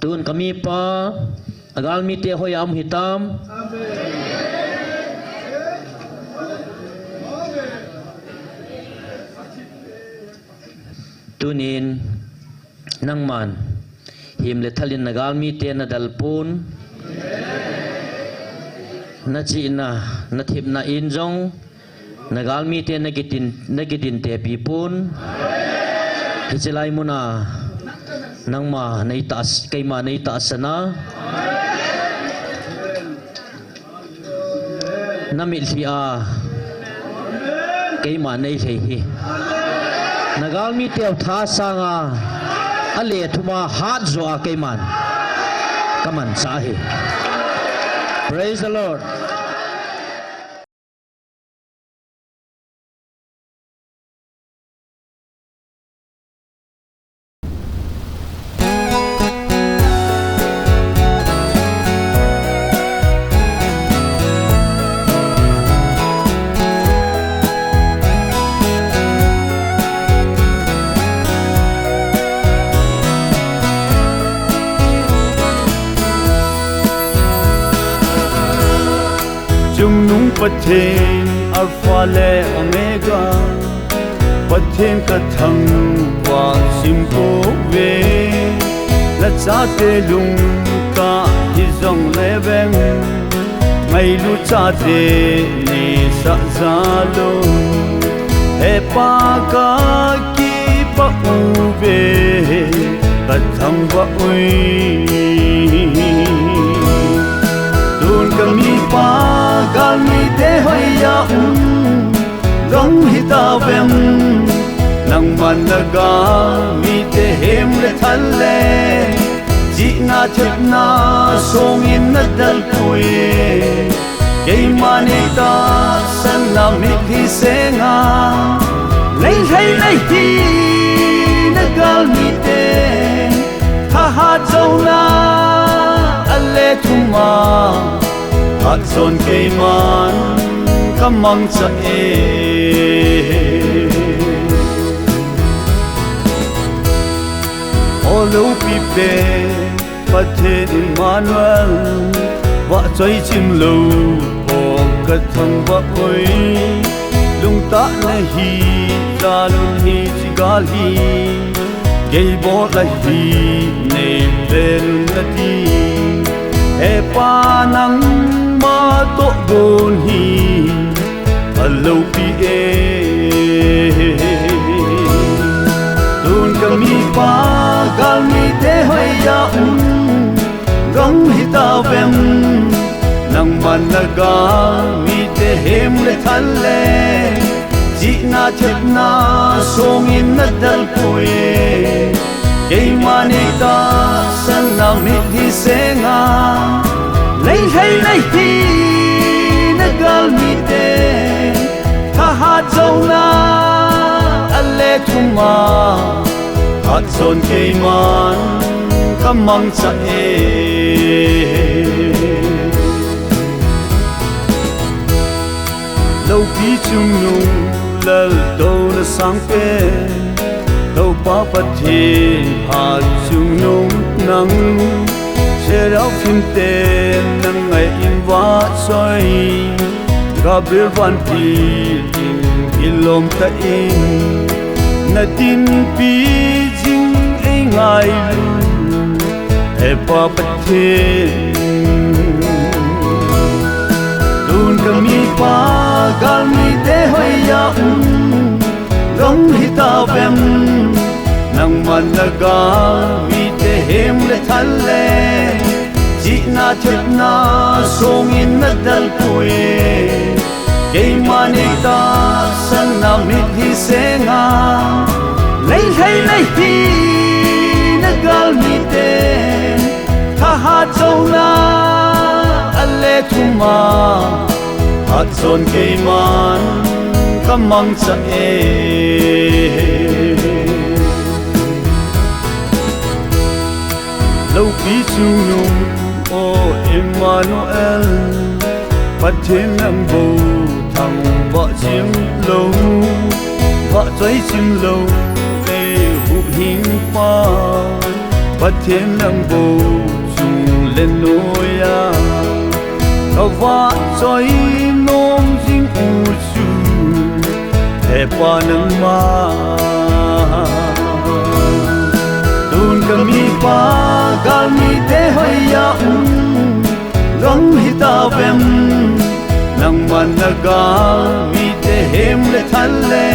tuan kami pa agal mi te hoyam hitam tunin nangman him le thalin nagal mi te na dalpun na chi na thip na injong nagal mi te nagitin te pipun hichelai muna nangma nei tas kaima nei tasana namil hi a kaima nei thei hi nagal mi te tha sanga ale thuma hat zo a kaiman kaman sa hi. Praise the Lord. Pathen Alpha le Omega Pathen kathang wa simpo ve la cha te lung ka hi zong le veng mai lu cha te ni sa za lo he pa ka ki pa u ve kathang wa ui tun ka mi pa gal mi te hoy ya dong hita vem nang man naga mi te hem le thal le ji na thep na song in na dal pui ke mane ta san na mi thi senga lei hi na gal mi te ha ha zona alle thuma hat zon keiman kamang sa olo pipe pathen Emmanuel wa choi chim lo o kathang wa oi lung ta na hi la lun hi chigal hi gei bo la hi ne vel na ti e pa nang ma to gon hi alo pi tun kami pa gal mi te hoy ya gong hita vem nang man naga mi te hem le thal le ji na thep na song in na dal pui ke mane ta san na mi thi senga lei hi na gal mi te ha ha zona alle thuma hat zon keiman kamang sa lo pi chung nung lal do na sang pe lo pa pathen hat chung nung nang sẽ rau phim tên nâng ngày in vã xoay Gabriel van Pilin ilom ta in na tin pi jing ai ngai lu e pa pathen dun kami pa gal mi te hoy ya gong hita vem nang man naga mi te hem le thal le ji na thep na song in na dal pui ke mane ta san na mi thi senga lei hi na gal mi te ha ha zona alle thuma hat zon ke man kamang sa lâu pi chung nung o Emmanuel pathen nang bo thằng vợ chim lâu vợ cháy chim lâu để hụ hình pa thêm nâng bồ dùng lên nỗi à Cậu vã cho ý nôm dính u chú Hẹp qua nâng ma Tùn cầm hi pa gal mi te hoi ya Gong hi ta vem Nang man na gal mi te hem le than le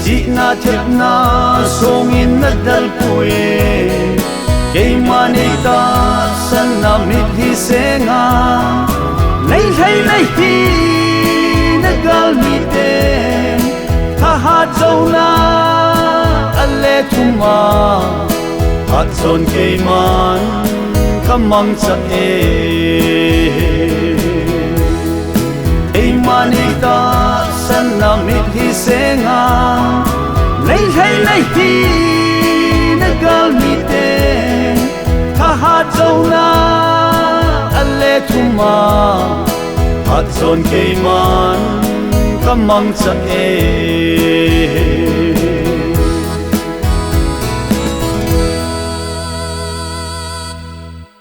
Ji na thep na song in na dal puye Kay mani ta san na mit hi senga Lay hi na gal mi te Tha ha châu na ale thuma Hat zon kay man kamang sa Kay mani ta san na mit hi senga Lay na gal mi te Tha châu na ale thuma Hat zon kay man kamang sa